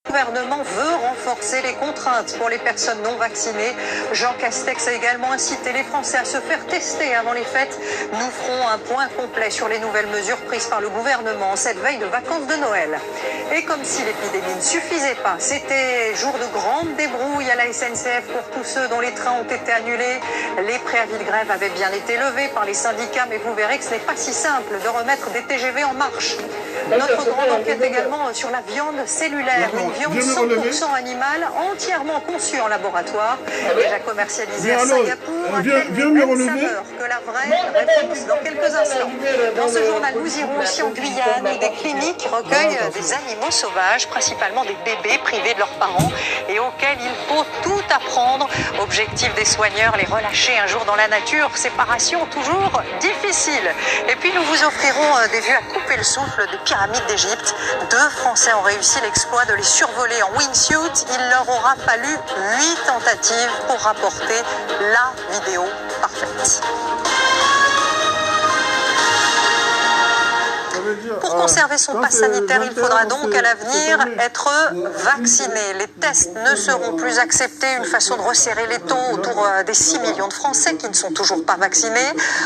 Le gouvernement veut renforcer les contraintes pour les personnes non vaccinées. Jean Castex a également incité les Français à se faire tester avant les fêtes. Nous ferons un point complet sur les nouvelles mesures prises par le gouvernement en cette veille de vacances de Noël. Et comme si l'épidémie ne suffisait pas, c'était jour de grande débrouille à la SNCF pour tous ceux dont les trains ont été annulés. Les préavis de grève avaient bien été levés par les syndicats, mais vous verrez que ce n'est pas si simple de remettre des TGV en marche. Notre grande enquête également sur la viande cellulaire, une viande 100% animale, entièrement conçue en laboratoire, déjà commercialisée à Singapour, avec les mêmes saveurs que la vraie. Réponse dans quelques instants. Dans ce journal, nous irons aussi en Guyane, où des cliniques recueillent des animaux sauvages, principalement des bébés privés de leurs parents et auxquels il faut tout apprendre. Objectif des soigneurs, les relâcher un jour dans la nature, séparation toujours difficile. Et puis nous vous offrirons des vues à couper le souffle des pyramides d'Égypte. 2 Français ont réussi l'exploit de les survoler en wingsuit. Il leur aura fallu 8 tentatives pour rapporter la vidéo parfaite. Pour conserver son pass sanitaire, il faudra donc à l'avenir être vacciné. Les tests ne seront plus acceptés, une façon de resserrer les taux autour des 6 millions de Français qui ne sont toujours pas vaccinés.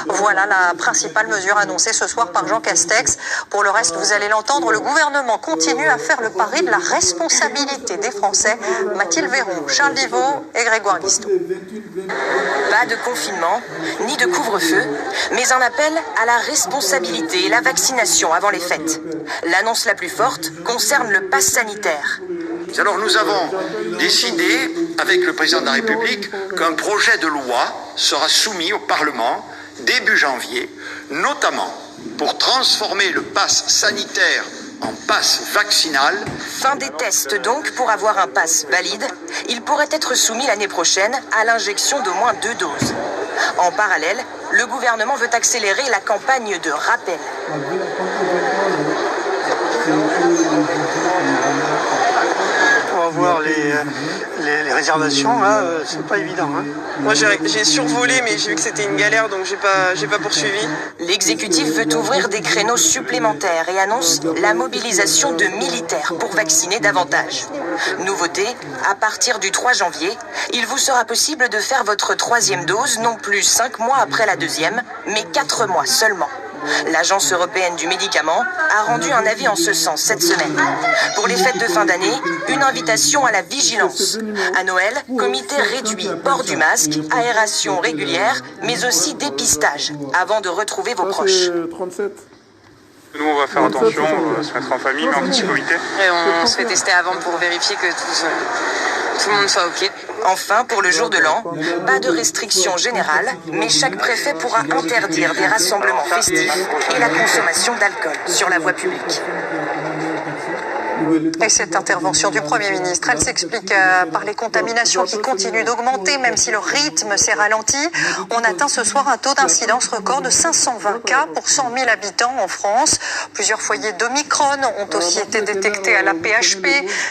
Voilà la principale mesure annoncée ce soir par Jean Castex. Pour le reste, vous allez l'entendre, le gouvernement continue à faire le pari de la responsabilité des Français. Mathilde Véron, Charles Divot et Grégoire Guistot. Pas de confinement, ni de couvre-feu, mais un appel à la responsabilité et la vaccination avant les fêtes. L'annonce la plus forte concerne le pass sanitaire. Alors nous avons décidé, avec le président de la République, qu'un projet de loi sera soumis au Parlement début janvier, notamment pour transformer le pass sanitaire en pass vaccinal. Fin des tests donc pour avoir un pass valide. Il pourrait être soumis l'année prochaine à l'injection d'au moins 2 doses. En parallèle, le gouvernement veut accélérer la campagne de rappel. Pour avoir les réservations, là, c'est pas évident. Hein. Moi, j'ai survolé, mais j'ai vu que c'était une galère, donc j'ai pas poursuivi. L'exécutif veut ouvrir des créneaux supplémentaires et annonce la mobilisation de militaires pour vacciner davantage. Nouveauté, à partir du 3 janvier, il vous sera possible de faire votre 3e dose, non plus 5 mois après la 2e, mais 4 mois seulement. L'Agence européenne du médicament a rendu un avis en ce sens cette semaine. Pour les fêtes de fin d'année, une invitation à la vigilance. À Noël, comité réduit, port du masque, aération régulière, mais aussi dépistage, avant de retrouver vos proches. Nous, on va faire attention, on va se mettre en famille, mais en petit comité. Et on se fait tester avant pour vérifier que tout le monde soit OK. Enfin, pour le jour de l'an, pas de restrictions générales, mais chaque préfet pourra interdire des rassemblements festifs et la consommation d'alcool sur la voie publique. Et cette intervention du Premier ministre, elle s'explique par les contaminations qui continuent d'augmenter, même si le rythme s'est ralenti. On atteint ce soir un taux d'incidence record de 520 cas pour 100 000 habitants en France. Plusieurs foyers d'Omicron ont aussi été détectés à la PHP.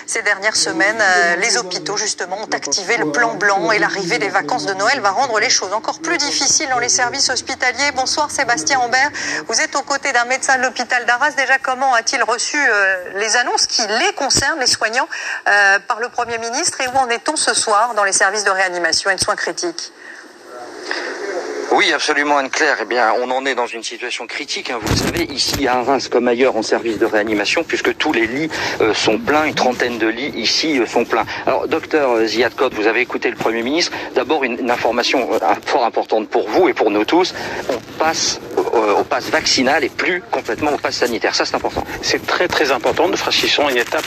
Ces dernières semaines, les hôpitaux, justement, ont activé le plan blanc et l'arrivée des vacances de Noël va rendre les choses encore plus difficiles dans les services hospitaliers. Bonsoir Sébastien Ambert. Vous êtes aux côtés d'un médecin de l'hôpital d'Arras. Déjà, comment a-t-il reçu les annonces qui les concernent, les soignants, par le Premier ministre, et où en est-on ce soir dans les services de réanimation et de soins critiques ? Oui, absolument, Anne-Claire. Eh bien, on en est dans une situation critique, hein, vous le savez, ici à Arras comme ailleurs en service de réanimation, puisque tous les lits sont pleins, une trentaine de lits ici sont pleins. Alors, docteur Ziad Kott, vous avez écouté le Premier ministre. D'abord, une information fort importante pour vous et pour nous tous. On passe au pass vaccinal et plus complètement au pass sanitaire. Ça, c'est important. C'est très très important. Nous franchissons une étape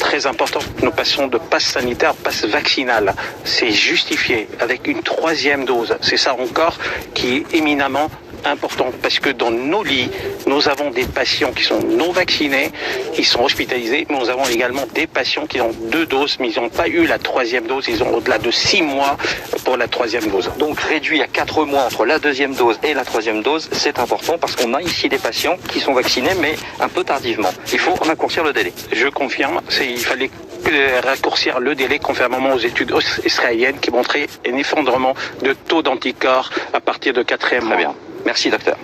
très importante. Nous passons de pass sanitaire à pass vaccinal. C'est justifié avec une 3e dose. C'est ça encore qui est éminemment important, parce que dans nos lits, nous avons des patients qui sont non vaccinés, ils sont hospitalisés, mais nous avons également des patients qui ont 2 doses, mais ils n'ont pas eu la 3e dose, ils ont au-delà de 6 mois pour la 3e dose. Donc réduit à 4 mois entre la 2e dose et la 3e dose, c'est important parce qu'on a ici des patients qui sont vaccinés, mais un peu tardivement. Il faut raccourcir le délai. Je confirme, il fallait raccourcir le délai conformément aux études israéliennes qui montraient un effondrement de taux d'anticorps à partir de 4e mois. Très bien. Merci, docteur.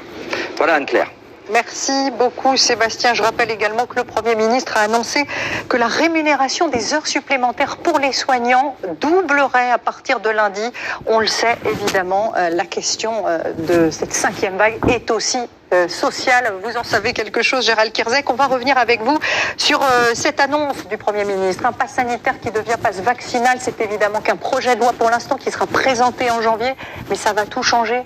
Voilà, Anne-Claire. Merci beaucoup Sébastien. Je rappelle également que le Premier ministre a annoncé que la rémunération des heures supplémentaires pour les soignants doublerait à partir de lundi. On le sait évidemment, la question de cette 5e vague est aussi sociale. Vous en savez quelque chose, Gérald Kierzek. On va revenir avec vous sur cette annonce du Premier ministre. Un pass sanitaire qui devient pass vaccinal, c'est évidemment qu'un projet de loi pour l'instant qui sera présenté en janvier, mais ça va tout changer.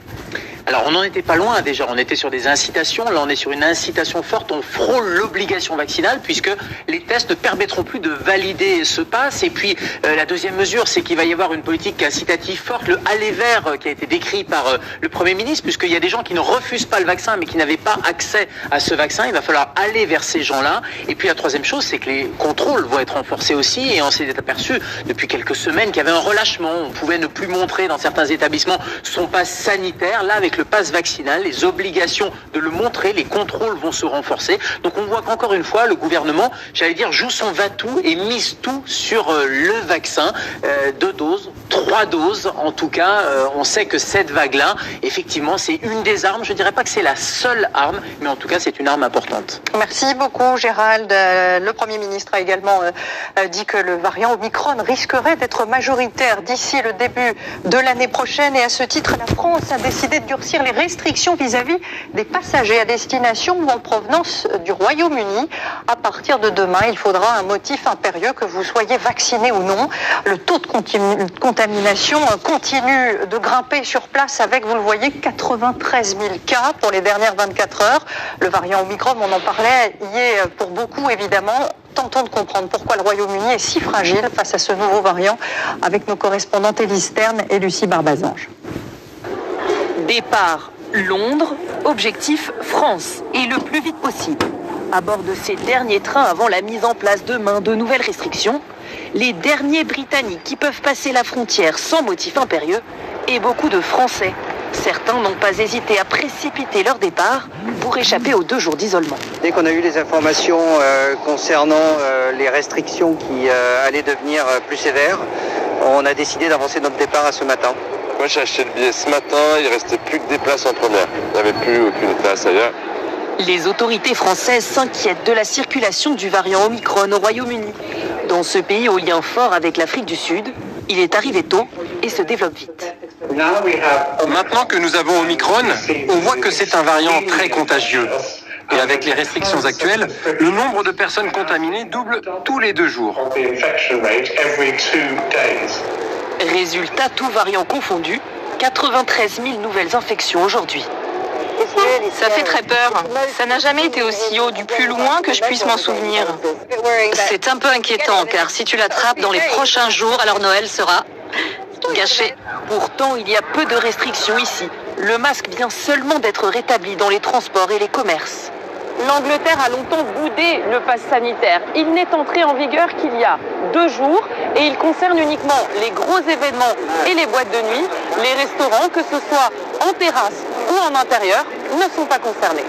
Alors on n'en était pas loin déjà, on était sur des incitations, là on est sur une incitation forte, on frôle l'obligation vaccinale puisque les tests ne permettront plus de valider ce pass. Et puis la deuxième mesure, c'est qu'il va y avoir une politique incitative forte, le aller vers qui a été décrit par le Premier ministre, puisqu'il y a des gens qui ne refusent pas le vaccin mais qui n'avaient pas accès à ce vaccin, il va falloir aller vers ces gens-là. Et puis la troisième chose, c'est que les contrôles vont être renforcés aussi, et on s'est aperçu depuis quelques semaines qu'il y avait un relâchement, on pouvait ne plus montrer dans certains établissements son pass sanitaire. Là, avec le pass vaccinal, les obligations de le montrer, les contrôles vont se renforcer. Donc on voit qu'encore une fois, le gouvernement, j'allais dire, joue son va-tout et mise tout sur le vaccin. 2 doses, 3 doses, en tout cas, on sait que cette vague-là, effectivement, c'est une des armes. Je ne dirais pas que c'est la seule arme, mais en tout cas, c'est une arme importante. Merci beaucoup, Gérald. Le Premier ministre a également dit que le variant Omicron risquerait d'être majoritaire d'ici le début de l'année prochaine. Et à ce titre, la France a décidé de durcir les restrictions vis-à-vis des passagers à destination ou en provenance du Royaume-Uni. À partir de demain, il faudra un motif impérieux, que vous soyez vacciné ou non. Le taux de contamination continue de grimper sur place avec, vous le voyez, 93 000 cas pour les dernières 24 heures. Le variant Omicron, on en parlait, y est pour beaucoup évidemment. Tentons de comprendre pourquoi le Royaume-Uni est si fragile face à ce nouveau variant avec nos correspondantes Élise Stern et Lucie Barbazange. Départ Londres, objectif France, et le plus vite possible. À bord de ces derniers trains avant la mise en place demain de nouvelles restrictions, les derniers Britanniques qui peuvent passer la frontière sans motif impérieux et beaucoup de Français. Certains n'ont pas hésité à précipiter leur départ pour échapper aux 2 jours d'isolement. Dès qu'on a eu les informations concernant les restrictions qui allaient devenir plus sévères, on a décidé d'avancer notre départ à ce matin. Moi j'ai acheté le billet ce matin, il ne restait plus que des places en première. Il n'y avait plus aucune place ailleurs. Les autorités françaises s'inquiètent de la circulation du variant Omicron au Royaume-Uni. Dans ce pays au lien fort avec l'Afrique du Sud, il est arrivé tôt et se développe vite. Maintenant que nous avons Omicron, on voit que c'est un variant très contagieux. Et avec les restrictions actuelles, le nombre de personnes contaminées double tous les 2 jours. Résultat, tout variant confondu, 93 000 nouvelles infections aujourd'hui. Ça fait très peur. Ça n'a jamais été aussi haut du plus loin que je puisse m'en souvenir. C'est un peu inquiétant, car si tu l'attrapes dans les prochains jours, alors Noël sera gâché. Pourtant, il y a peu de restrictions ici. Le masque vient seulement d'être rétabli dans les transports et les commerces. L'Angleterre a longtemps boudé le pass sanitaire. Il n'est entré en vigueur qu'il y a 2 jours et il concerne uniquement les gros événements et les boîtes de nuit. Les restaurants, que ce soit en terrasse ou en intérieur, ne sont pas concernés.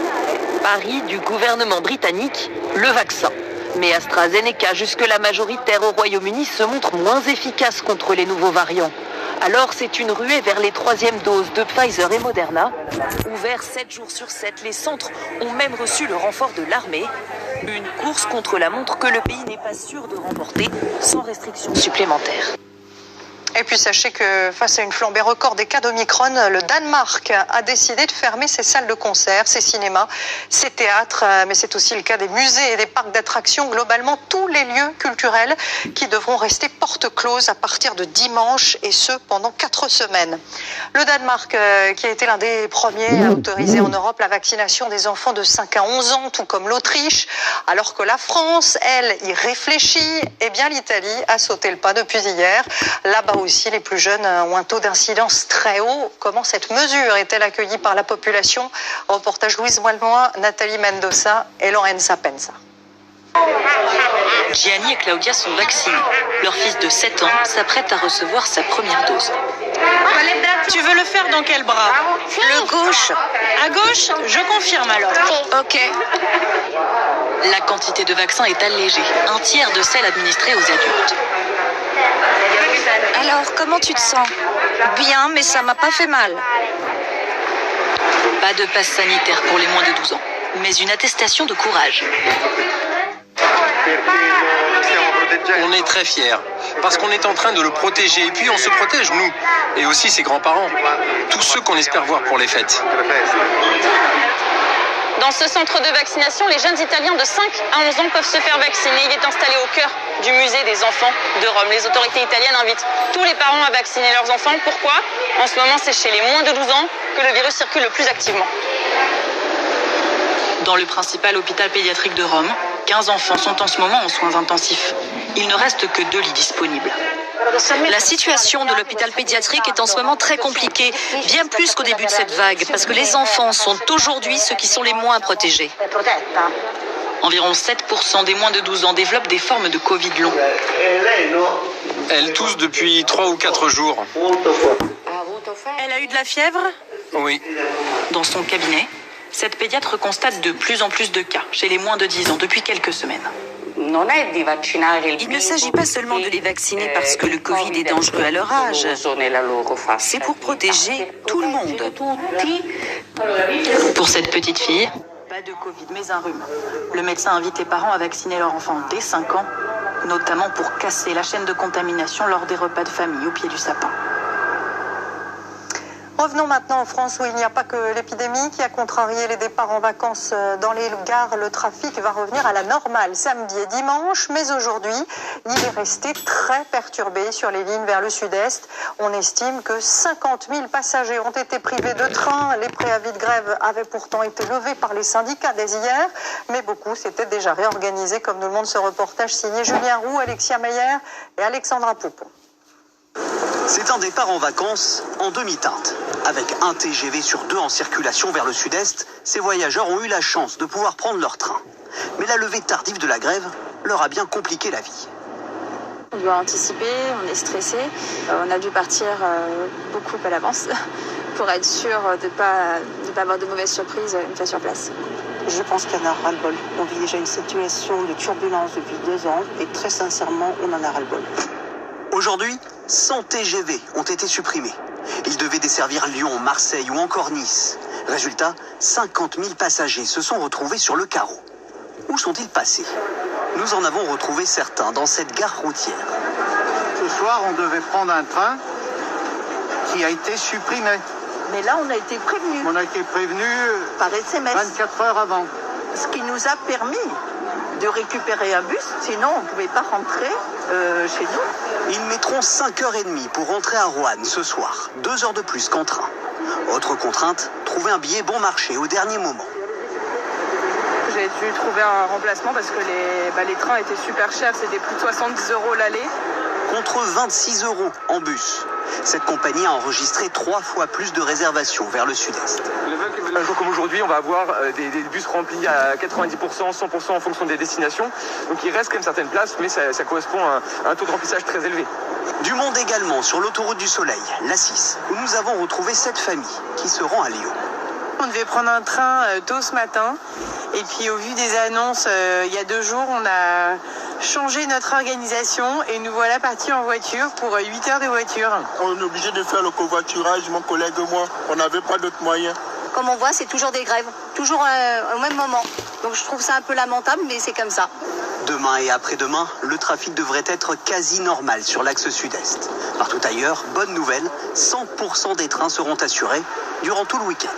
Pari du gouvernement britannique, le vaccin. Mais AstraZeneca, jusque-là majoritaire au Royaume-Uni, se montre moins efficace contre les nouveaux variants. Alors c'est une ruée vers les 3e doses de Pfizer et Moderna. Ouverts 7 jours sur 7, les centres ont même reçu le renfort de l'armée. Une course contre la montre que le pays n'est pas sûr de remporter sans restrictions supplémentaires. Et puis sachez que face à une flambée record des cas d'Omicron, le Danemark a décidé de fermer ses salles de concert, ses cinémas, ses théâtres, mais c'est aussi le cas des musées et des parcs d'attractions. Globalement, tous les lieux culturels qui devront rester porte close à partir de dimanche, et ce pendant 4 semaines. Le Danemark, qui a été l'un des premiers à autoriser en Europe la vaccination des enfants de 5 à 11 ans, tout comme l'Autriche, alors que la France, elle, y réfléchit, eh bien l'Italie a sauté le pas depuis hier. Là-bas aussi, les plus jeunes ont un taux d'incidence très haut. Comment cette mesure est-elle accueillie par la population? Reportage Louise Moelmois, Nathalie Mendoza et Lorenza Penza. Gianni et Claudia sont vaccinés. Leur fils de 7 ans s'apprête à recevoir sa première dose. Tu veux le faire dans quel bras? Le gauche. À gauche? Je confirme alors. Ok. La quantité de vaccin est allégée, 1/3 de celle administrée aux adultes. Alors, comment tu te sens? Bien, mais ça m'a pas fait mal. Pas de passe sanitaire pour les moins de 12 ans. mais une attestation de courage. On est très fiers, parce qu'on est en train de le protéger. Et puis on se protège, nous, et aussi ses grands-parents. Tous ceux qu'on espère voir pour les fêtes. Dans ce centre de vaccination, les jeunes Italiens de 5 à 11 ans peuvent se faire vacciner. Il est installé au cœur du musée des enfants de Rome. Les autorités italiennes invitent tous les parents à vacciner leurs enfants. Pourquoi ? En ce moment, c'est chez les moins de 12 ans que le virus circule le plus activement. Dans le principal hôpital pédiatrique de Rome, 15 enfants sont en ce moment en soins intensifs. Il ne reste que 2 lits disponibles. La situation de l'hôpital pédiatrique est en ce moment très compliquée, bien plus qu'au début de cette vague, parce que les enfants sont aujourd'hui ceux qui sont les moins protégés. Environ 7% des moins de 12 ans développent des formes de Covid long. Elle tousse depuis 3 ou 4 jours. Elle a eu de la fièvre? Oui. Dans son cabinet, cette pédiatre constate de plus en plus de cas chez les moins de 10 ans depuis quelques semaines. Il ne s'agit pas seulement de les vacciner parce que le Covid est dangereux à leur âge. C'est pour protéger tout le monde. Pour cette petite fille, pas de Covid mais un rhume. Le médecin invite les parents à vacciner leur enfant dès 5 ans, notamment pour casser la chaîne de contamination lors des repas de famille au pied du sapin. Revenons maintenant en France où il n'y a pas que l'épidémie qui a contrarié les départs en vacances dans les gares. Le trafic va revenir à la normale samedi et dimanche, mais aujourd'hui, il est resté très perturbé sur les lignes vers le sud-est. On estime que 50 000 passagers ont été privés de train. Les préavis de grève avaient pourtant été levés par les syndicats dès hier, mais beaucoup s'étaient déjà réorganisés, comme nous le montre ce reportage signé Julien Roux, Alexia Meyer et Alexandra Poupon. C'est un départ en vacances en demi-teinte. Avec un TGV sur 2 en circulation vers le sud-est, ces voyageurs ont eu la chance de pouvoir prendre leur train. Mais la levée tardive de la grève leur a bien compliqué la vie. On doit anticiper, on est stressé. On a dû partir beaucoup à l'avance pour être sûr de ne pas avoir de mauvaises surprises une fois sur place. Je pense qu'il y en a ras-le-bol. On vit déjà une situation de turbulence depuis 2 ans et très sincèrement, on en a ras-le-bol. Aujourd'hui, 100 TGV ont été supprimés. Ils devaient desservir Lyon, Marseille ou encore Nice. Résultat, 50 000 passagers se sont retrouvés sur le carreau. Où sont-ils passés ? Nous en avons retrouvé certains dans cette gare routière. Ce soir, on devait prendre un train qui a été supprimé. Mais là, on a été prévenus. On a été prévenus par SMS. 24 heures avant. Ce qui nous a permis de récupérer un bus, sinon on ne pouvait pas rentrer chez nous. Ils mettront 5h30 pour rentrer à Roanne ce soir, 2 heures de plus qu'en train. Autre contrainte, trouver un billet bon marché au dernier moment. J'ai dû trouver un remplacement parce que les trains étaient super chers, c'était plus de 70 € l'aller. Contre 26 € en bus. Cette compagnie a enregistré 3 fois plus de réservations vers le sud-est. Un jour comme aujourd'hui, on va avoir des bus remplis à 90%, 100% en fonction des destinations. Donc il reste quand même certaines places, mais ça correspond à un taux de remplissage très élevé. Du monde également sur l'autoroute du Soleil, l'A6, où nous avons retrouvé cette famille qui se rend à Lyon. On devait prendre un train tôt ce matin. Et puis au vu des annonces, il y a 2 jours, on a changé notre organisation et nous voilà partis en voiture pour 8 heures de voiture. On est obligé de faire le covoiturage, mon collègue et moi. On n'avait pas d'autre moyen. Comme on voit, c'est toujours des grèves, toujours au même moment. Donc je trouve ça un peu lamentable, mais c'est comme ça. Demain et après-demain, le trafic devrait être quasi normal sur l'axe sud-est. Partout ailleurs, bonne nouvelle, 100% des trains seront assurés durant tout le week-end.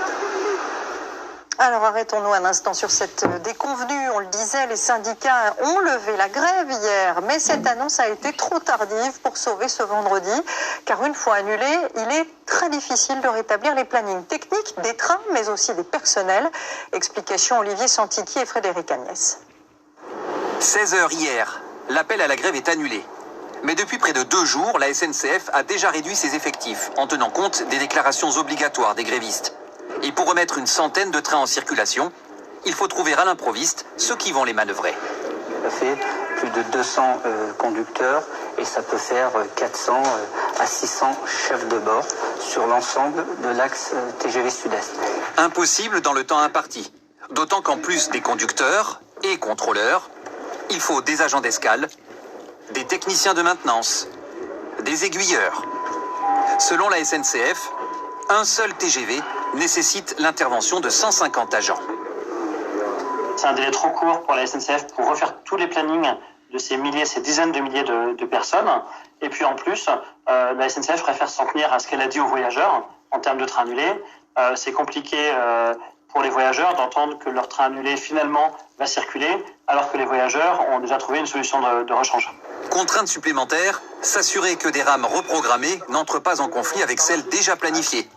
Alors arrêtons-nous un instant sur cette déconvenue. On le disait, les syndicats ont levé la grève hier, mais cette annonce a été trop tardive pour sauver ce vendredi, car une fois annulé, il est très difficile de rétablir les plannings techniques des trains, mais aussi des personnels. Explication Olivier Santiki et Frédéric Agnès. 16h hier, l'appel à la grève est annulé. Mais depuis près de 2 jours, la SNCF a déjà réduit ses effectifs, en tenant compte des déclarations obligatoires des grévistes. Et pour remettre une centaine de trains en circulation, il faut trouver à l'improviste ceux qui vont les manœuvrer. Ça fait plus de 200 conducteurs et ça peut faire 400 à 600 chefs de bord sur l'ensemble de l'axe TGV Sud-Est. Impossible dans le temps imparti. D'autant qu'en plus des conducteurs et contrôleurs, il faut des agents d'escale, des techniciens de maintenance, des aiguilleurs. Selon la SNCF, un seul TGV nécessite l'intervention de 150 agents. c'est un délai trop court pour la SNCF pour refaire tous les plannings de ces dizaines de milliers de personnes. Et puis en plus, la SNCF préfère s'en tenir à ce qu'elle a dit aux voyageurs en termes de train annulé. C'est compliqué pour les voyageurs d'entendre que leur train annulé finalement va circuler, alors que les voyageurs ont déjà trouvé une solution de rechange. Contrainte supplémentaire, s'assurer que des rames reprogrammées n'entrent pas en conflit avec celles déjà planifiées.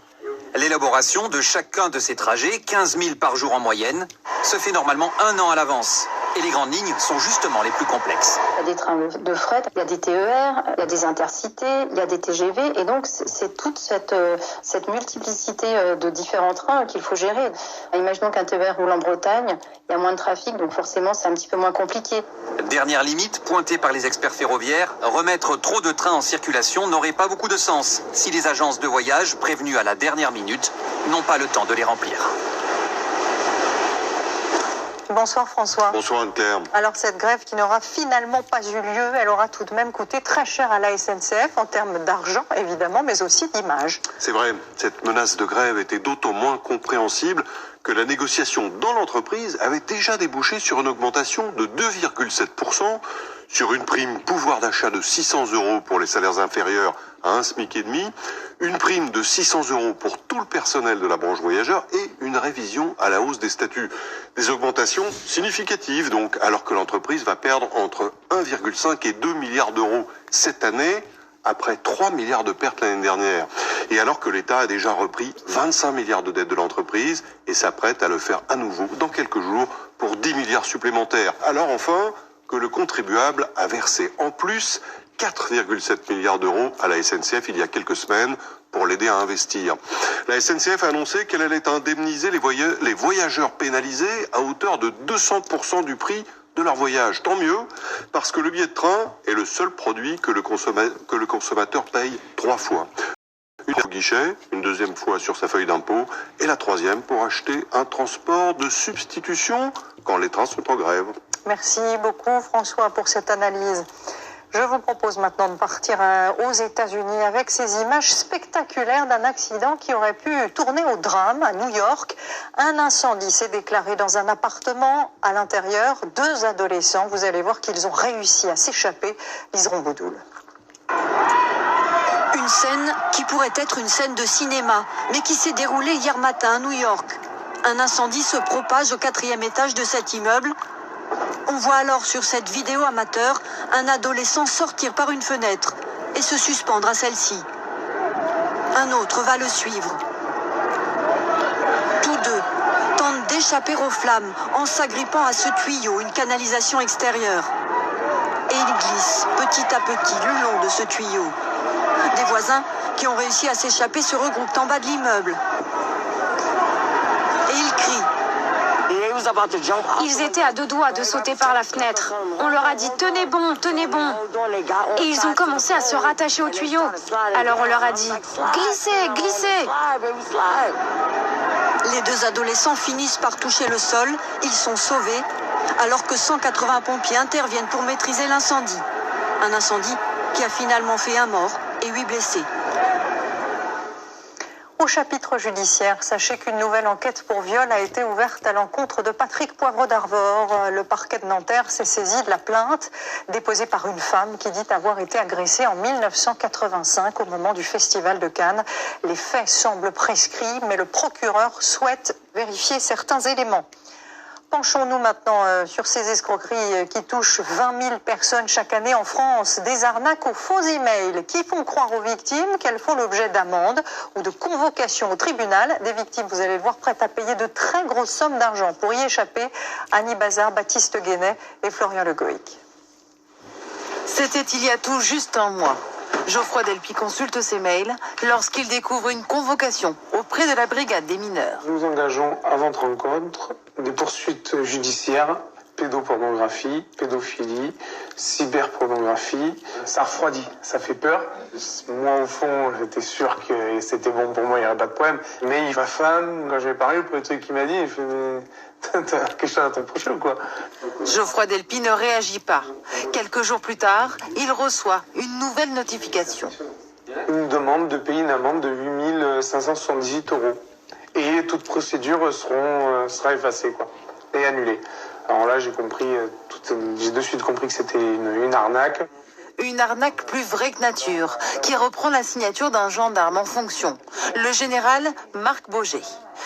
L'élaboration de chacun de ces trajets, 15 000 par jour en moyenne, se fait normalement 1 an à l'avance. Et les grandes lignes sont justement les plus complexes. Il y a des trains de fret, il y a des TER, il y a des intercités, il y a des TGV. Et donc, c'est toute cette multiplicité de différents trains qu'il faut gérer. Imaginons qu'un TER roule en Bretagne, il y a moins de trafic, donc forcément, c'est un petit peu moins compliqué. Dernière limite, pointée par les experts ferroviaires, remettre trop de trains en circulation n'aurait pas beaucoup de sens si les agences de voyage, prévenues à la dernière minute, n'ont pas le temps de les remplir. Bonsoir François. Bonsoir Anne-Claire. Alors cette grève qui n'aura finalement pas eu lieu, elle aura tout de même coûté très cher à la SNCF en termes d'argent évidemment, mais aussi d'image. C'est vrai, cette menace de grève était d'autant moins compréhensible que la négociation dans l'entreprise avait déjà débouché sur une augmentation de 2,7%, sur une prime pouvoir d'achat de 600 € pour les salaires inférieurs à 1 SMIC et demi, une prime de 600 € pour tout le personnel de la branche voyageurs et une révision à la hausse des statuts. Des augmentations significatives donc, alors que l'entreprise va perdre entre 1,5 et 2 milliards d'euros cette année, après 3 milliards de pertes l'année dernière. Et alors que l'État a déjà repris 25 milliards de dettes de l'entreprise et s'apprête à le faire à nouveau dans quelques jours pour 10 milliards supplémentaires. Alors enfin, que le contribuable a versé en plus 4,7 milliards d'euros à la SNCF il y a quelques semaines pour l'aider à investir. La SNCF a annoncé qu'elle allait indemniser les voyageurs pénalisés à hauteur de 200% du prix de leur voyage. Tant mieux, parce que le billet de train est le seul produit que le consommateur paye 3 fois. Une fois au guichet, une deuxième fois sur sa feuille d'impôt, et la troisième pour acheter un transport de substitution quand les trains sont en grève. Merci beaucoup François pour cette analyse. Je vous propose maintenant de partir aux États-Unis avec ces images spectaculaires d'un accident qui aurait pu tourner au drame à New York. Un incendie s'est déclaré dans un appartement. À l'intérieur, 2 adolescents. Vous allez voir qu'ils ont réussi à s'échapper. Liseront Boudoul. Une scène qui pourrait être une scène de cinéma, mais qui s'est déroulée hier matin à New York. Un incendie se propage au 4e étage de cet immeuble. On voit alors sur cette vidéo amateur un adolescent sortir par une fenêtre et se suspendre à celle-ci. Un autre va le suivre. Tous deux tentent d'échapper aux flammes en s'agrippant à ce tuyau, une canalisation extérieure. Et ils glissent petit à petit le long de ce tuyau. Des voisins qui ont réussi à s'échapper se regroupent en bas de l'immeuble. Et ils crient. Ils étaient à 2 doigts de sauter par la fenêtre. On leur a dit « tenez bon, tenez bon ». Et ils ont commencé à se rattacher au tuyau. Alors on leur a dit « glissez, glissez ». Les 2 adolescents finissent par toucher le sol. Ils sont sauvés alors que 180 pompiers interviennent pour maîtriser l'incendie. Un incendie qui a finalement fait 1 mort et 8 blessés. Au chapitre judiciaire, sachez qu'une nouvelle enquête pour viol a été ouverte à l'encontre de Patrick Poivre d'Arvor. Le parquet de Nanterre s'est saisi de la plainte déposée par une femme qui dit avoir été agressée en 1985 au moment du Festival de Cannes. Les faits semblent prescrits, mais le procureur souhaite vérifier certains éléments. Penchons-nous maintenant sur ces escroqueries qui touchent 20 000 personnes chaque année en France. Des arnaques aux faux emails qui font croire aux victimes qu'elles font l'objet d'amendes ou de convocations au tribunal. Des victimes, vous allez le voir, prêtes à payer de très grosses sommes d'argent pour y échapper. Annie Bazard, Baptiste Guénet et Florian Le Goïc. C'était il y a tout juste 1 mois. Geoffroy Delpy consulte ses mails lorsqu'il découvre une convocation auprès de la brigade des mineurs. Nous engageons à votre rencontre des poursuites judiciaires, pédopornographie, pédophilie, cyberpornographie. Ça refroidit, ça fait peur. Moi, au fond, j'étais sûr que c'était bon pour moi, il n'y aurait pas de problème. Mais ma femme, quand j'ai parlé, le premier truc qu'il m'a dit, il fait mais t'as quelque chose à ton prochain ou quoi? Geoffroy Delpy ne réagit pas. Quelques jours plus tard, il reçoit une nouvelle notification. Une demande de payer une amende de 8 578 €. Et toute procédure sera effacée et annulée. Alors là, j'ai de suite compris que c'était une arnaque. Une arnaque plus vraie que nature, qui reprend la signature d'un gendarme en fonction, le général Marc Boger.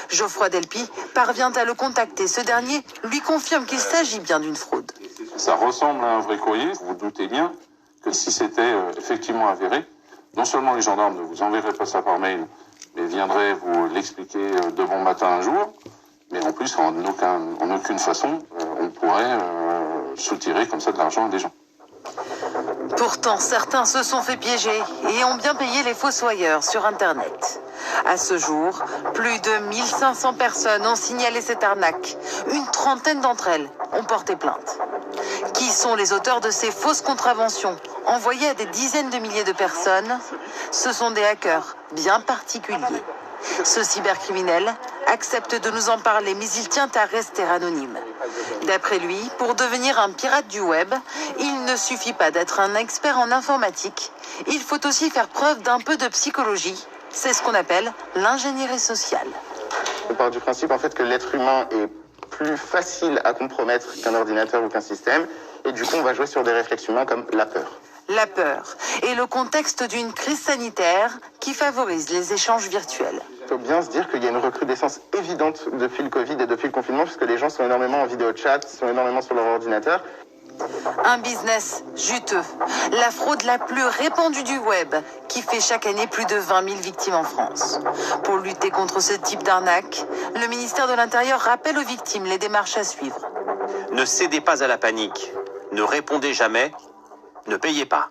Geoffroy Delpy parvient à le contacter. Ce dernier lui confirme qu'il s'agit bien d'une fraude. Ça ressemble à un vrai courrier. Vous vous doutez bien que si c'était effectivement avéré, non seulement les gendarmes ne vous enverraient pas ça par mail, mais viendraient vous l'expliquer de bon matin un jour, mais en plus, en aucune façon, on pourrait soutirer comme ça de l'argent à des gens. Pourtant, certains se sont fait piéger et ont bien payé les fossoyeurs sur Internet. À ce jour, plus de 1500 personnes ont signalé cette arnaque. Une trentaine d'entre elles ont porté plainte. Qui sont les auteurs de ces fausses contraventions envoyées à des dizaines de milliers de personnes? Ce sont des hackers bien particuliers. Ce cybercriminel accepte de nous en parler, mais il tient à rester anonyme. D'après lui, pour devenir un pirate du web, il ne suffit pas d'être un expert en informatique. Il faut aussi faire preuve d'un peu de psychologie. C'est ce qu'on appelle l'ingénierie sociale. On part du principe en fait que l'être humain est plus facile à compromettre qu'un ordinateur ou qu'un système. Et du coup, on va jouer sur des réflexes humains comme la peur. La peur et le contexte d'une crise sanitaire qui favorise les échanges virtuels. Il faut bien se dire qu'il y a une recrudescence évidente depuis le Covid et depuis le confinement, puisque les gens sont énormément en vidéo chat, sont énormément sur leur ordinateur. Un business juteux, la fraude la plus répandue du web, qui fait chaque année plus de 20 000 victimes en France. Pour lutter contre ce type d'arnaque, le ministère de l'Intérieur rappelle aux victimes les démarches à suivre. Ne cédez pas à la panique, ne répondez jamais, ne payez pas.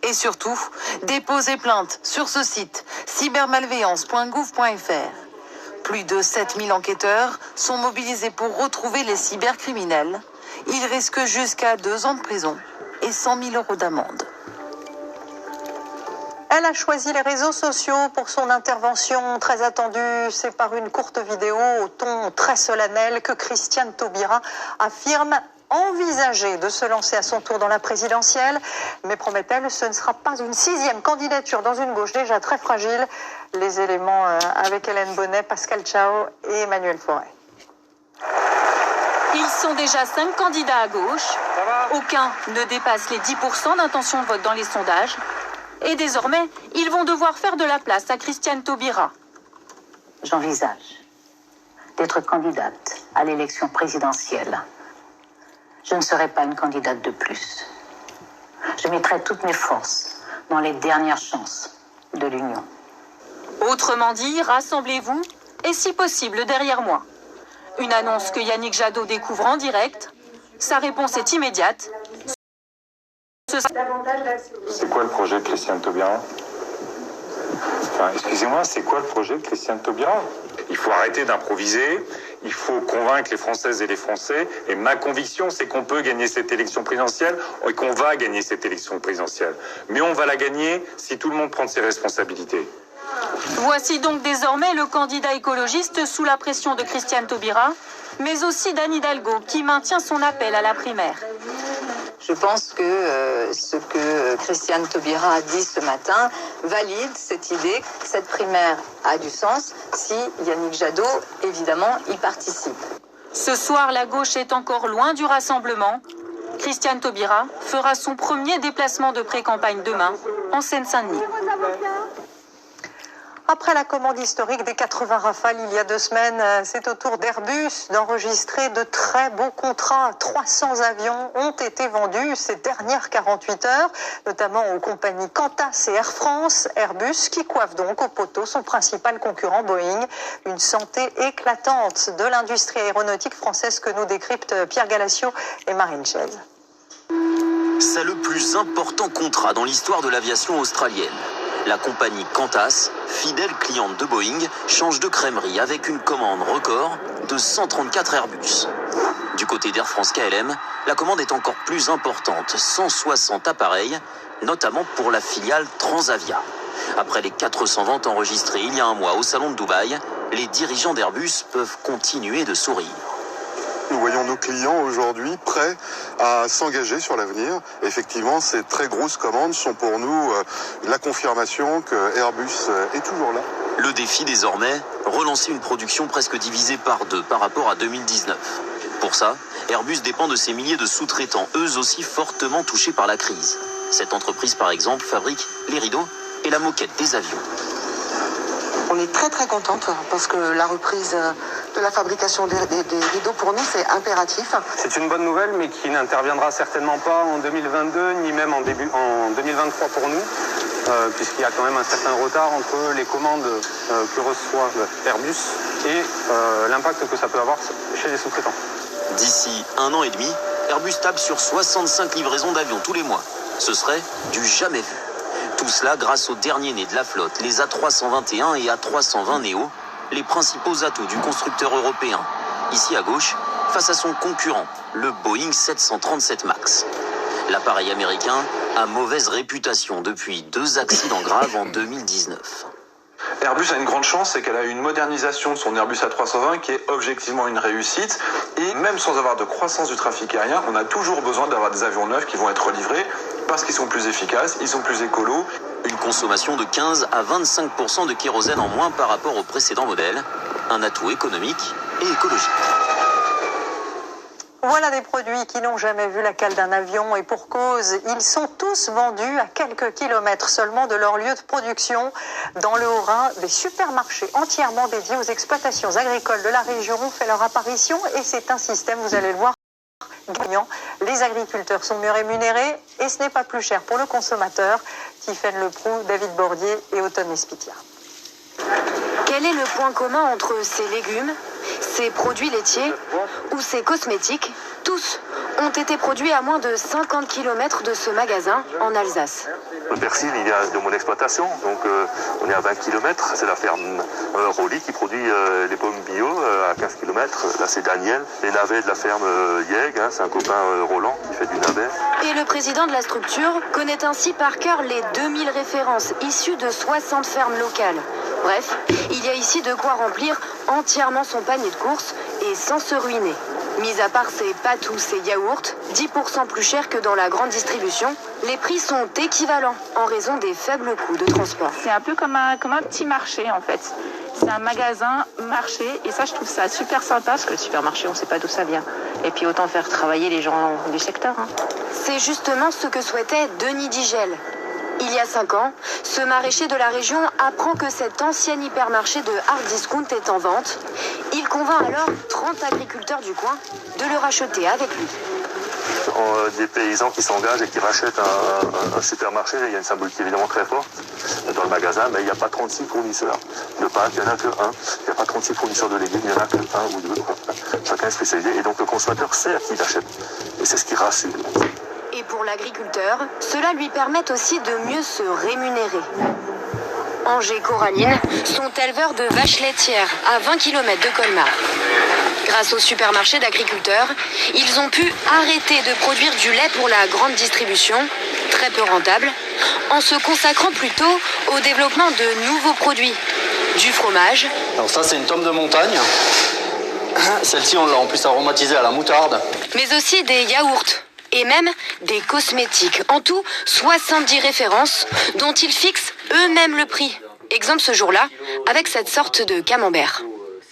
Et surtout, déposez plainte sur ce site cybermalveillance.gouv.fr. Plus de 7000 enquêteurs sont mobilisés pour retrouver les cybercriminels. Ils risquent jusqu'à 2 ans de prison et 100 000 € d'amende. Elle a choisi les réseaux sociaux pour son intervention très attendue. C'est par une courte vidéo au ton très solennel que Christiane Taubira affirme envisager de se lancer à son tour dans la présidentielle. Mais promet-elle, ce ne sera pas une 6e candidature dans une gauche déjà très fragile. Les éléments avec Hélène Bonnet, Pascal Chao et Emmanuel Forêt. Ils sont déjà 5 candidats à gauche. Aucun ne dépasse les 10% d'intention de vote dans les sondages. Et désormais, ils vont devoir faire de la place à Christiane Taubira. J'envisage d'être candidate à l'élection présidentielle. Je ne serai pas une candidate de plus. Je mettrai toutes mes forces dans les dernières chances de l'Union. Autrement dit, rassemblez-vous et si possible derrière moi. Une annonce que Yannick Jadot découvre en direct. Sa réponse est immédiate. C'est quoi le projet de Christiane Taubira? Enfin, excusez-moi, c'est quoi le projet de Christiane Taubira? Il faut arrêter d'improviser, il faut convaincre les Françaises et les Français. Et ma conviction, c'est qu'on peut gagner cette élection présidentielle et qu'on va gagner cette élection présidentielle. Mais on va la gagner si tout le monde prend ses responsabilités. Voici donc désormais le candidat écologiste sous la pression de Christiane Taubira, mais aussi d'Anne Hidalgo, qui maintient son appel à la primaire. Je pense que ce que Christiane Taubira a dit ce matin valide cette idée. Cette primaire a du sens si Yannick Jadot, évidemment, y participe. Ce soir, la gauche est encore loin du rassemblement. Christiane Taubira fera son premier déplacement de pré-campagne demain en Seine-Saint-Denis. Après la commande historique des 80 Rafales il y a 2 semaines, c'est au tour d'Airbus d'enregistrer de très beaux contrats. 300 avions ont été vendus ces dernières 48 heures, notamment aux compagnies Qantas et Air France. Airbus qui coiffe donc au poteau son principal concurrent Boeing. Une santé éclatante de l'industrie aéronautique française que nous décryptent Pierre Galassio et Marine Chaise. C'est le plus important contrat dans l'histoire de l'aviation australienne. La compagnie Qantas, fidèle cliente de Boeing, change de crèmerie avec une commande record de 134 Airbus. Du côté d'Air France KLM, la commande est encore plus importante, 160 appareils, notamment pour la filiale Transavia. Après les 400 ventes enregistrées il y a un mois au salon de Dubaï, les dirigeants d'Airbus peuvent continuer de sourire. Nous voyons nos clients aujourd'hui prêts à s'engager sur l'avenir. Effectivement, ces très grosses commandes sont pour nous la confirmation que Airbus est toujours là. Le défi désormais, relancer une production presque divisée par 2 par rapport à 2019. Pour ça, Airbus dépend de ses milliers de sous-traitants, eux aussi fortement touchés par la crise. Cette entreprise, par exemple, fabrique les rideaux et la moquette des avions. On est très très contente parce que la reprise de la fabrication des rideaux pour nous c'est impératif. C'est une bonne nouvelle mais qui n'interviendra certainement pas en 2022 ni même en 2023 pour nous puisqu'il y a quand même un certain retard entre les commandes que reçoit Airbus et l'impact que ça peut avoir chez les sous-traitants. D'ici 1 an et demi, Airbus table sur 65 livraisons d'avions tous les mois. Ce serait du jamais vu. Tout cela grâce aux derniers nés de la flotte, les A321 et A320 Neo, les principaux atouts du constructeur européen. Ici à gauche, face à son concurrent, le Boeing 737 MAX. L'appareil américain a mauvaise réputation depuis 2 accidents graves en 2019. Airbus a une grande chance, c'est qu'elle a eu une modernisation de son Airbus A320 qui est objectivement une réussite. Et même sans avoir de croissance du trafic aérien, on a toujours besoin d'avoir des avions neufs qui vont être livrés parce qu'ils sont plus efficaces, ils sont plus écolos. Une consommation de 15 à 25% de kérosène en moins par rapport au précédent modèle. Un atout économique et écologique. Voilà des produits qui n'ont jamais vu la cale d'un avion et pour cause, ils sont tous vendus à quelques kilomètres seulement de leur lieu de production. Dans le Haut-Rhin, des supermarchés entièrement dédiés aux exploitations agricoles de la région ont fait leur apparition et c'est un système, vous allez le voir, gagnant. Les agriculteurs sont mieux rémunérés et ce n'est pas plus cher pour le consommateur. Tiffaine Leproux, David Bordier et Automne Espitia. Quel est le point commun entre ces légumes, ces produits laitiers ou ces cosmétiques? Tous ont été produits à moins de 50 km de ce magasin en Alsace. Le persil, il vient de mon exploitation, donc on est à 20 km. C'est la ferme Rolly qui produit les pommes bio à 15 km. Là, c'est Daniel. Les navets de la ferme Yeg, c'est un copain Roland qui fait du navet. Et le président de la structure connaît ainsi par cœur les 2000 références issues de 60 fermes locales. Bref, il y a ici de quoi remplir entièrement son panier de courses et sans se ruiner. Mis à part ces pâtes ou ces yaourts, 10% plus chers que dans la grande distribution, les prix sont équivalents en raison des faibles coûts de transport. C'est un peu comme un petit marché en fait. C'est un magasin, marché, et ça je trouve ça super sympa parce que le supermarché on ne sait pas d'où ça vient. Et puis autant faire travailler les gens du secteur. C'est justement ce que souhaitait Denis Digel. Il y a 5 ans, ce maraîcher de la région apprend que cet ancien hypermarché de hard discount est en vente. Il convainc alors 30 agriculteurs du coin de le racheter avec lui. Des paysans qui s'engagent et qui rachètent un supermarché, il y a une symbolique évidemment très forte dans le magasin, mais il n'y a pas 36 fournisseurs de pâtes, il n'y en a que un. Il n'y a pas 36 fournisseurs de légumes, il n'y en a que un ou deux. Chacun est spécialisé et donc le consommateur sait à qui il achète. Et c'est ce qui rassure. Et pour l'agriculteur, cela lui permet aussi de mieux se rémunérer. Angers Coralline sont éleveurs de vaches laitières à 20 km de Colmar. Grâce au supermarché d'agriculteurs, ils ont pu arrêter de produire du lait pour la grande distribution, très peu rentable, en se consacrant plutôt au développement de nouveaux produits. Du fromage. Alors ça c'est une tome de montagne. Celle-ci on l'a en plus aromatisée à la moutarde. Mais aussi des yaourts. Et même des cosmétiques. En tout, 70 références dont ils fixent eux-mêmes le prix. Exemple ce jour-là, avec cette sorte de camembert.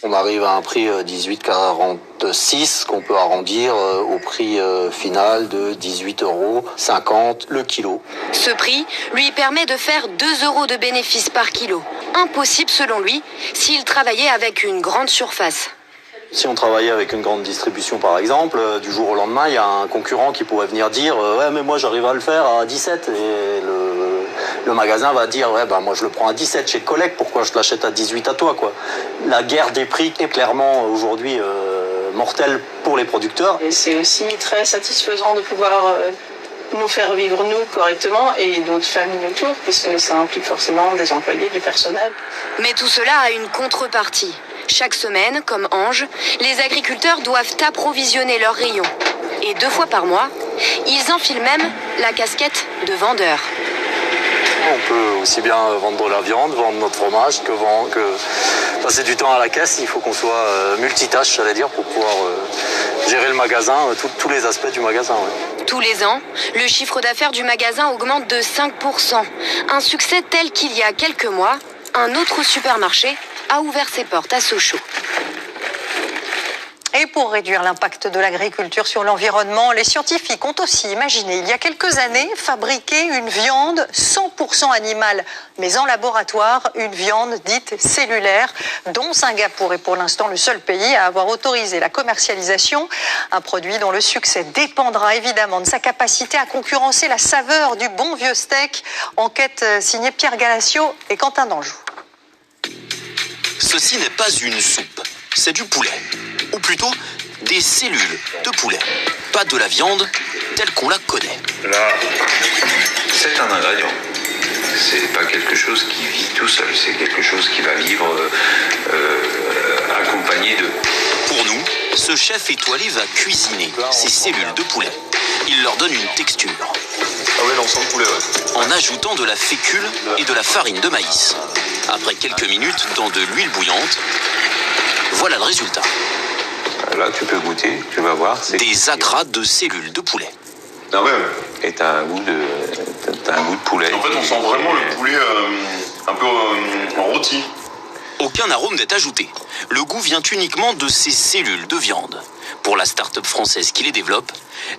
On arrive à un prix 18,46 qu'on peut arrondir au prix final de 18,50 € le kilo. Ce prix lui permet de faire 2 € de bénéfice par kilo. Impossible selon lui s'il travaillait avec une grande surface. Si on travaillait avec une grande distribution par exemple, du jour au lendemain, il y a un concurrent qui pourrait venir dire « Ouais mais moi j'arrive à le faire à 17 » et le magasin va dire « Ouais moi je le prends à 17 chez Collect, pourquoi je l'achète à 18 à toi ?» La guerre des prix est clairement aujourd'hui mortelle pour les producteurs. Et c'est aussi très satisfaisant de pouvoir nous faire vivre nous correctement et d'autres familles autour, puisque ça implique forcément des employés, du personnel. Mais tout cela a une contrepartie. Chaque semaine, comme Ange, les agriculteurs doivent approvisionner leurs rayons. Et 2 fois par mois, ils enfilent même la casquette de vendeur. On peut aussi bien vendre la viande, vendre notre fromage, que passer du temps à la caisse. Il faut qu'on soit multitâche, j'allais dire, pour pouvoir gérer le magasin, tous les aspects du magasin. Ouais. Tous les ans, le chiffre d'affaires du magasin augmente de 5%. Un succès tel qu'il y a quelques mois, un autre supermarché a ouvert ses portes à Sochaux. Et pour réduire l'impact de l'agriculture sur l'environnement, les scientifiques ont aussi imaginé il y a quelques années fabriquer une viande 100% animale, mais en laboratoire, une viande dite cellulaire, dont Singapour est pour l'instant le seul pays à avoir autorisé la commercialisation. Un produit dont le succès dépendra évidemment de sa capacité à concurrencer la saveur du bon vieux steak. Enquête signée Pierre Galassio et Quentin Danjou. Ceci n'est pas une soupe, c'est du poulet. Ou plutôt, des cellules de poulet. Pas de la viande telle qu'on la connaît. Là, c'est un ingrédient. C'est pas quelque chose qui vit tout seul, c'est quelque chose qui va vivre accompagné de... Pour nous, ce chef étoilé va cuisiner ces cellules de poulet. Il leur donne une texture. Ah ouais, l'ensemble poulet, ouais. En ajoutant de la fécule et de la farine de maïs. Après quelques minutes dans de l'huile bouillante, voilà le résultat. Là, tu peux goûter, tu vas voir. Des agras de cellules de poulet. Ah ouais. Et t'as un goût de poulet. En fait, on sent vraiment le poulet un peu rôti. Aucun arôme n'est ajouté. Le goût vient uniquement de ces cellules de viande. Pour la start-up française qui les développe,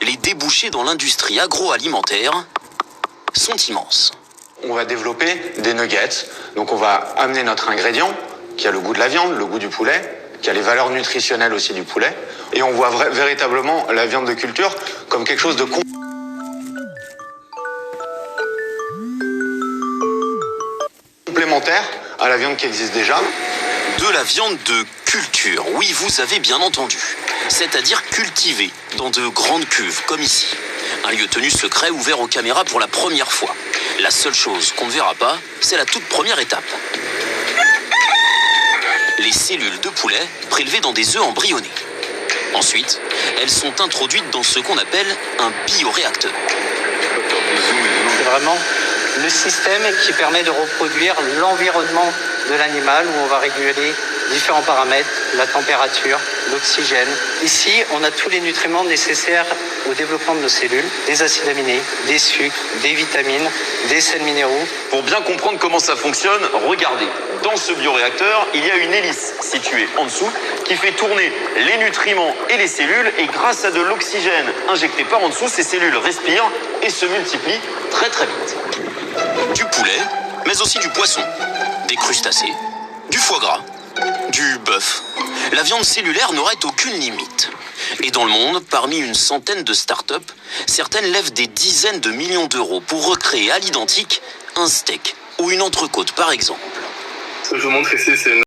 les débouchés dans l'industrie agroalimentaire sont immenses. On va développer des nuggets. Donc on va amener notre ingrédient qui a le goût de la viande, le goût du poulet, qui a les valeurs nutritionnelles aussi du poulet. Et on voit véritablement la viande de culture comme quelque chose de complémentaire à la viande qui existe déjà. De la viande de culture, oui, vous avez bien entendu. C'est-à-dire cultivée dans de grandes cuves, comme ici. Un lieu tenu secret ouvert aux caméras pour la première fois. La seule chose qu'on ne verra pas, c'est la toute première étape. Les cellules de poulet prélevées dans des œufs embryonnés. Ensuite, elles sont introduites dans ce qu'on appelle un bioréacteur. C'est vraiment le système qui permet de reproduire l'environnement de l'animal où on va réguler différents paramètres, la température, l'oxygène. Ici, on a tous les nutriments nécessaires au développement de nos cellules, des acides aminés, des sucres, des vitamines, des sels minéraux. Pour bien comprendre comment ça fonctionne, regardez. Dans ce bioréacteur, il y a une hélice située en dessous qui fait tourner les nutriments et les cellules et grâce à de l'oxygène injecté par en dessous, ces cellules respirent et se multiplient très très vite. Du poulet, mais aussi du poisson, des crustacés, du foie gras, du bœuf. La viande cellulaire n'aurait aucune limite. Et dans le monde, parmi une centaine de start-up, certaines lèvent des dizaines de millions d'euros pour recréer à l'identique un steak ou une entrecôte par exemple. Ce que je vous montre ici, c'est une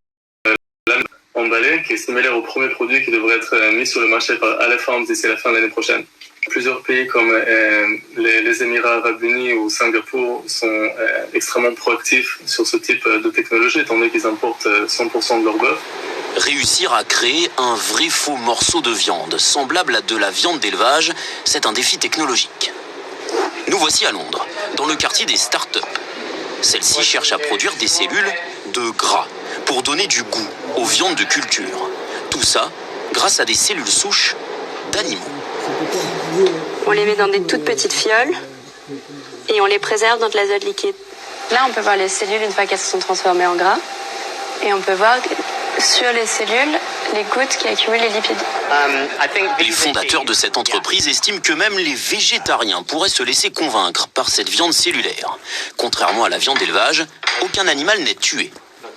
lame emballée qui est similaire au premier produit qui devrait être mis sur le marché par Elephant d'ici la fin de l'année prochaine. Plusieurs pays comme les Émirats Arabes Unis ou Singapour sont extrêmement proactifs sur ce type de technologie, étant donné qu'ils importent 100% de leur bœuf. Réussir à créer un vrai faux morceau de viande, semblable à de la viande d'élevage, c'est un défi technologique. Nous voici à Londres, dans le quartier des start-up. Celle-ci cherche à produire des cellules de gras pour donner du goût aux viandes de culture. Tout ça grâce à des cellules souches d'animaux. On les met dans des toutes petites fioles et on les préserve dans de l'azote liquide. Là, on peut voir les cellules une fois qu'elles se sont transformées en gras. Et on peut voir sur les cellules les gouttes qui accumulent les lipides. Les fondateurs de cette entreprise estiment que même les végétariens pourraient se laisser convaincre par cette viande cellulaire. Contrairement à la viande d'élevage, aucun animal n'est tué.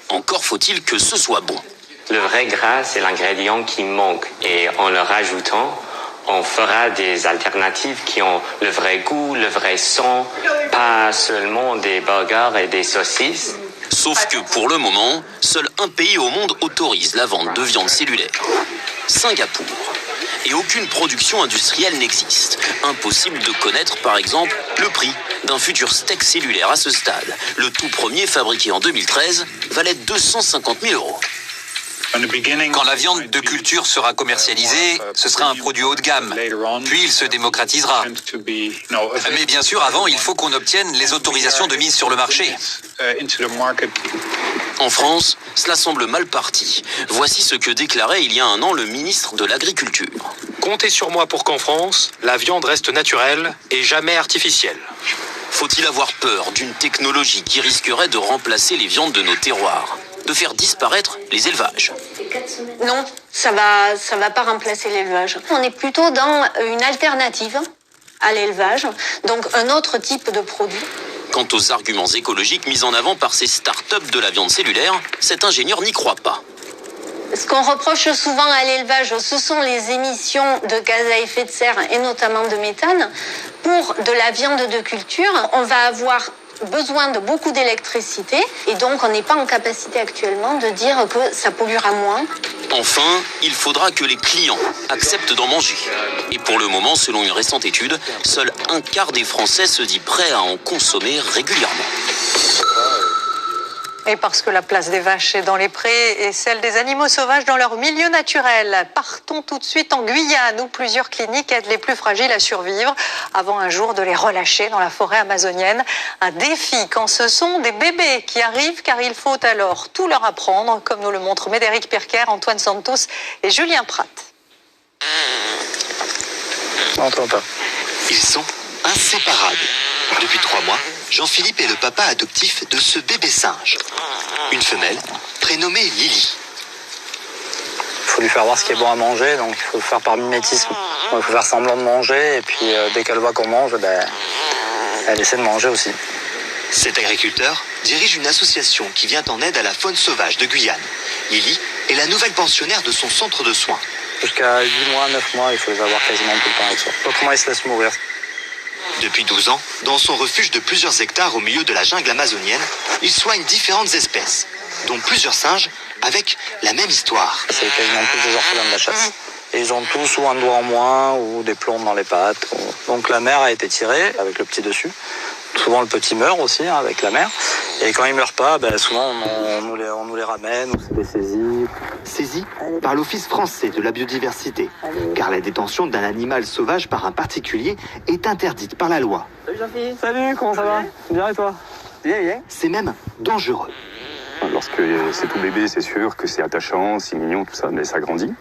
Encore faut-il que ce soit bon. Le vrai gras, c'est l'ingrédient qui manque. Et en le rajoutant, on fera des alternatives qui ont le vrai goût, le vrai son, pas seulement des burgers et des saucisses. Sauf que pour le moment, seul un pays au monde autorise la vente de viande cellulaire. Singapour. Et aucune production industrielle n'existe. Impossible de connaître par exemple le prix d'un futur steak cellulaire à ce stade. Le tout premier, fabriqué en 2013, valait 250 000 €. Quand la viande de culture sera commercialisée, ce sera un produit haut de gamme, puis il se démocratisera. Mais bien sûr, avant, il faut qu'on obtienne les autorisations de mise sur le marché. En France, cela semble mal parti. Voici ce que déclarait il y a un an le ministre de l'Agriculture. Comptez sur moi pour qu'en France, la viande reste naturelle et jamais artificielle. Faut-il avoir peur d'une technologie qui risquerait de remplacer les viandes de nos terroirs ? de faire disparaître les élevages. Non, ça va pas remplacer l'élevage. On est plutôt dans une alternative à l'élevage, donc un autre type de produit. Quant aux arguments écologiques mis en avant par ces start-up de la viande cellulaire, cet ingénieur n'y croit pas. Ce qu'on reproche souvent à l'élevage, ce sont les émissions de gaz à effet de serre et notamment de méthane. Pour de la viande de culture, on va avoir besoin de beaucoup d'électricité et donc on n'est pas en capacité actuellement de dire que ça polluera moins. Enfin, il faudra que les clients acceptent d'en manger. Et pour le moment, selon une récente étude, seul un quart des Français se dit prêt à en consommer régulièrement. Et parce que la place des vaches est dans les prés et celle des animaux sauvages dans leur milieu naturel. Partons tout de suite en Guyane où plusieurs cliniques aident les plus fragiles à survivre avant un jour de les relâcher dans la forêt amazonienne. Un défi quand ce sont des bébés qui arrivent car il faut alors tout leur apprendre comme nous le montrent Médéric Pirker, Antoine Santos et Julien Prat. Ils sont inséparables. Depuis 3 mois, Jean-Philippe est le papa adoptif de ce bébé singe. Une femelle prénommée Lily. Il faut lui faire voir ce qui est bon à manger, donc il faut le faire par mimétisme. Il faut faire semblant de manger, et puis dès qu'elle voit qu'on mange, elle essaie de manger aussi. Cet agriculteur dirige une association qui vient en aide à la faune sauvage de Guyane. Lily est la nouvelle pensionnaire de son centre de soins. Jusqu'à 8 mois, 9 mois, il faut les avoir quasiment tout le temps avec soi. Autrement, ils se laissent mourir. Depuis 12 ans, dans son refuge de plusieurs hectares au milieu de la jungle amazonienne, il soigne différentes espèces, dont plusieurs singes avec la même histoire. C'est quasiment tous des orphelins de la chasse. Et ils ont tous ou un doigt en moins ou des plombes dans les pattes. Donc la mère a été tirée avec le petit dessus. Souvent le petit meurt aussi avec la mère. Et quand il meurt pas, souvent on nous les ramène ou c'est des saisies. Saisie par l'Office français de la biodiversité, car la détention d'un animal sauvage par un particulier est interdite par la loi. Salut Jean-Philippe. Salut, comment ça va? Bien et toi? Bien. C'est même dangereux. Lorsque c'est tout bébé, c'est sûr que c'est attachant, c'est mignon, tout ça, mais ça grandit.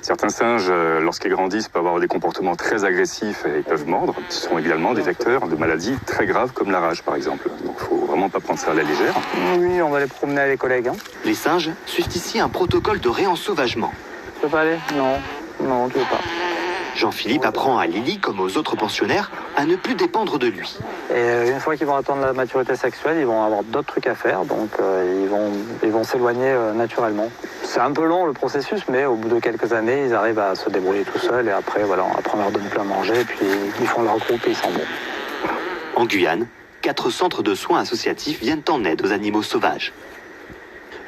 Certains singes, lorsqu'ils grandissent, peuvent avoir des comportements très agressifs et peuvent mordre. Ce sont également des vecteurs de maladies très graves comme la rage, par exemple. Donc il ne faut vraiment pas prendre ça à la légère. Oui, on va les promener avec les collègues. Les singes suivent ici un protocole de réensauvagement. Tu veux pas aller? Non, tu veux pas. Jean-Philippe apprend à Lily, comme aux autres pensionnaires, à ne plus dépendre de lui. Et une fois qu'ils vont atteindre la maturité sexuelle, ils vont avoir d'autres trucs à faire, donc ils vont s'éloigner naturellement. C'est un peu long le processus, mais au bout de quelques années, ils arrivent à se débrouiller tout seuls, et après on leur donne plus à manger, et puis ils font leur groupe et ils s'en vont. En Guyane, 4 centres de soins associatifs viennent en aide aux animaux sauvages.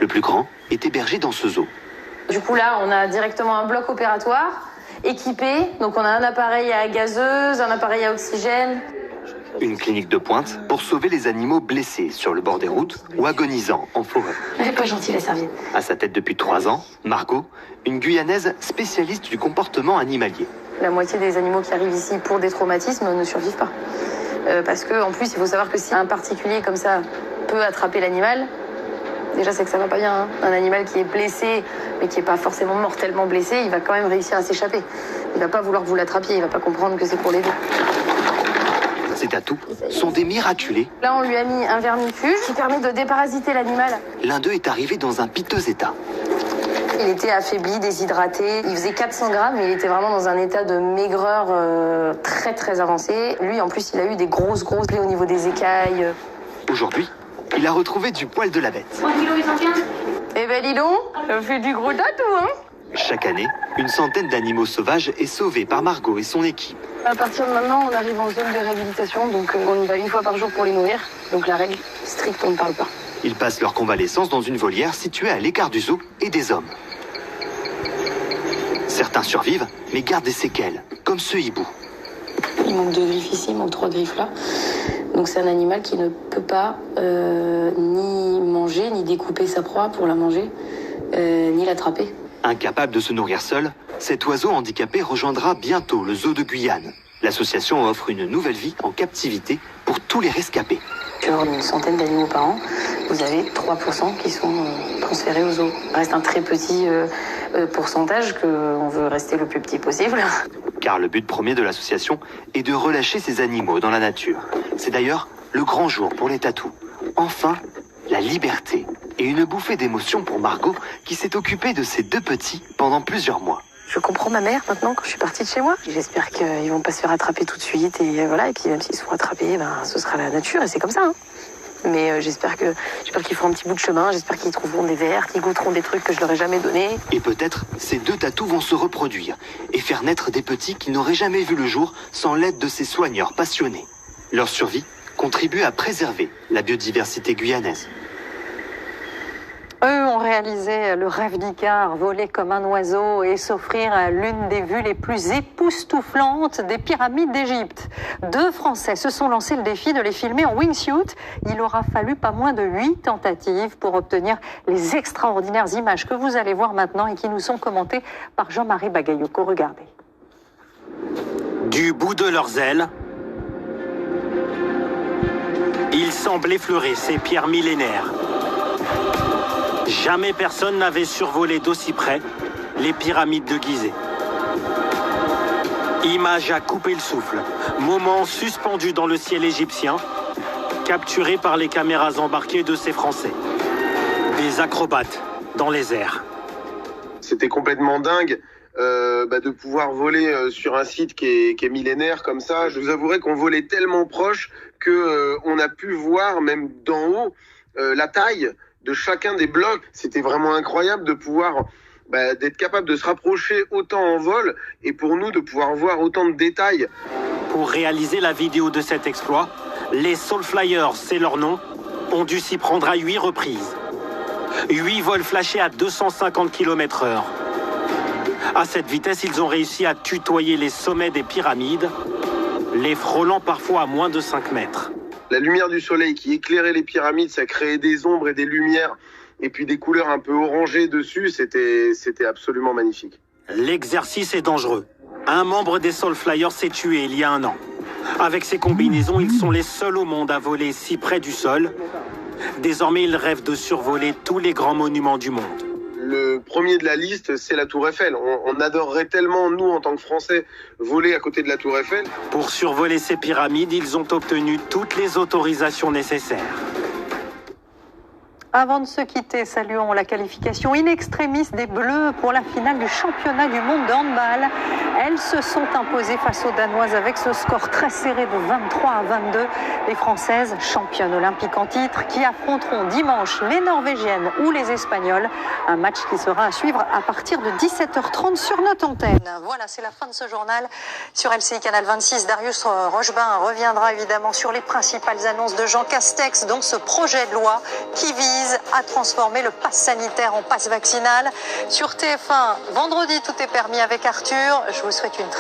Le plus grand est hébergé dans ce zoo. Du coup là, on a directement un bloc opératoire équipé, donc on a un appareil à gazeuse, un appareil à oxygène. Une clinique de pointe pour sauver les animaux blessés sur le bord des routes ou agonisant en forêt. Elle est pas gentille la serviette. À sa tête depuis 3 ans, Margot, une Guyanaise spécialiste du comportement animalier. La moitié des animaux qui arrivent ici pour des traumatismes ne survivent pas. Parce qu'en plus, il faut savoir que si un particulier comme ça peut attraper l'animal, déjà c'est que ça va pas bien. Un animal qui est blessé, mais qui est pas forcément mortellement blessé, il va quand même réussir à s'échapper. Il va pas vouloir que vous l'attrapiez, il va pas comprendre que c'est pour l'aider. Ces tatous sont des miraculés. Là, on lui a mis un vermifuge qui permet de déparasiter l'animal. L'un d'eux est arrivé dans un piteux état. Il était affaibli, déshydraté. Il faisait 400 grammes, mais il était vraiment dans un état de maigreur très très avancé. Lui, en plus, il a eu des grosses plaies au niveau des écailles. Aujourd'hui, il a retrouvé du poil de la bête. 3,815 kg. Eh ben dis donc, ça fait du gros tatou, hein. Chaque année, une centaine d'animaux sauvages est sauvée par Margot et son équipe. À partir de maintenant, on arrive en zone de réhabilitation, donc on y va 1 fois par jour pour les nourrir. Donc la règle stricte, on ne parle pas. Ils passent leur convalescence dans une volière située à l'écart du zoo et des hommes. Certains survivent, mais gardent des séquelles, comme ce hibou. Il manque 2 griffes ici, il manque 3 griffes là. Donc c'est un animal qui ne peut pas ni manger, ni découper sa proie pour la manger, ni l'attraper. Incapable de se nourrir seul, cet oiseau handicapé rejoindra bientôt le zoo de Guyane. L'association offre une nouvelle vie en captivité pour tous les rescapés. Sur une centaine d'animaux par an, vous avez 3% qui sont transférés au zoo. Il reste un très petit pourcentage qu'on veut rester le plus petit possible. Car le but premier de l'association est de relâcher ces animaux dans la nature. C'est d'ailleurs le grand jour pour les tatous. Enfin, la liberté. et une bouffée d'émotion pour Margot qui s'est occupée de ses 2 petits pendant plusieurs mois. Je comprends ma mère maintenant quand je suis partie de chez moi. J'espère qu'ils vont pas se faire attraper tout de suite et voilà. Et puis même s'ils se font attraper, ce sera la nature et c'est comme ça. Hein. Mais j'espère qu'ils feront un petit bout de chemin. J'espère qu'ils trouveront des vers, qu'ils goûteront des trucs que je leur ai jamais donnés. Et peut-être ces 2 tatous vont se reproduire et faire naître des petits qui n'auraient jamais vu le jour sans l'aide de ces soigneurs passionnés. Leur survie contribue à préserver la biodiversité guyanaise. Eux ont réalisé le rêve d'Icare, voler comme un oiseau et s'offrir l'une des vues les plus époustouflantes des pyramides d'Égypte. 2 Français se sont lancés le défi de les filmer en wingsuit. Il aura fallu pas moins de 8 tentatives pour obtenir les extraordinaires images que vous allez voir maintenant et qui nous sont commentées par Jean-Marie Bagayoko. Regardez. Du bout de leurs ailes, ils semblent effleurer ces pierres millénaires. Jamais personne n'avait survolé d'aussi près les pyramides de Gizeh. Image à couper le souffle, moment suspendu dans le ciel égyptien, capturé par les caméras embarquées de ces Français. Des acrobates dans les airs. C'était complètement dingue de pouvoir voler sur un site qui est millénaire comme ça. Je vous avouerai qu'on volait tellement proche qu'on a pu voir, même d'en haut, la taille de chacun des blocs. C'était vraiment incroyable de pouvoir d'être capable de se rapprocher autant en vol et pour nous de pouvoir voir autant de détails. Pour réaliser la vidéo de cet exploit, les Soulflyers, c'est leur nom, ont dû s'y prendre à 8 reprises. 8 vols flashés à 250 km/h. À cette vitesse, ils ont réussi à tutoyer les sommets des pyramides, les frôlant parfois à moins de 5 mètres. La lumière du soleil qui éclairait les pyramides, ça créait des ombres et des lumières et puis des couleurs un peu orangées dessus, c'était absolument magnifique. L'exercice est dangereux. Un membre des Soulflyers s'est tué il y a 1 an. Avec ces combinaisons, ils sont les seuls au monde à voler si près du sol. Désormais, ils rêvent de survoler tous les grands monuments du monde. Le premier de la liste, c'est la Tour Eiffel. On adorerait tellement, nous, en tant que Français, voler à côté de la Tour Eiffel. Pour survoler ces pyramides, ils ont obtenu toutes les autorisations nécessaires. Avant de se quitter, saluons la qualification in extremis des Bleus pour la finale du championnat du monde de handball. Elles se sont imposées face aux Danoises avec ce score très serré de 23-22. Les Françaises, championnes olympiques en titre, qui affronteront dimanche les Norvégiennes ou les Espagnols. Un match qui sera à suivre à partir de 17h30 sur notre antenne. Voilà, c'est la fin de ce journal sur LCI Canal 26. Darius Rochebain reviendra évidemment sur les principales annonces de Jean Castex, dont ce projet de loi qui vise à transformer le pass sanitaire en pass vaccinal. Sur TF1, vendredi, tout est permis avec Arthur. Je vous souhaite une très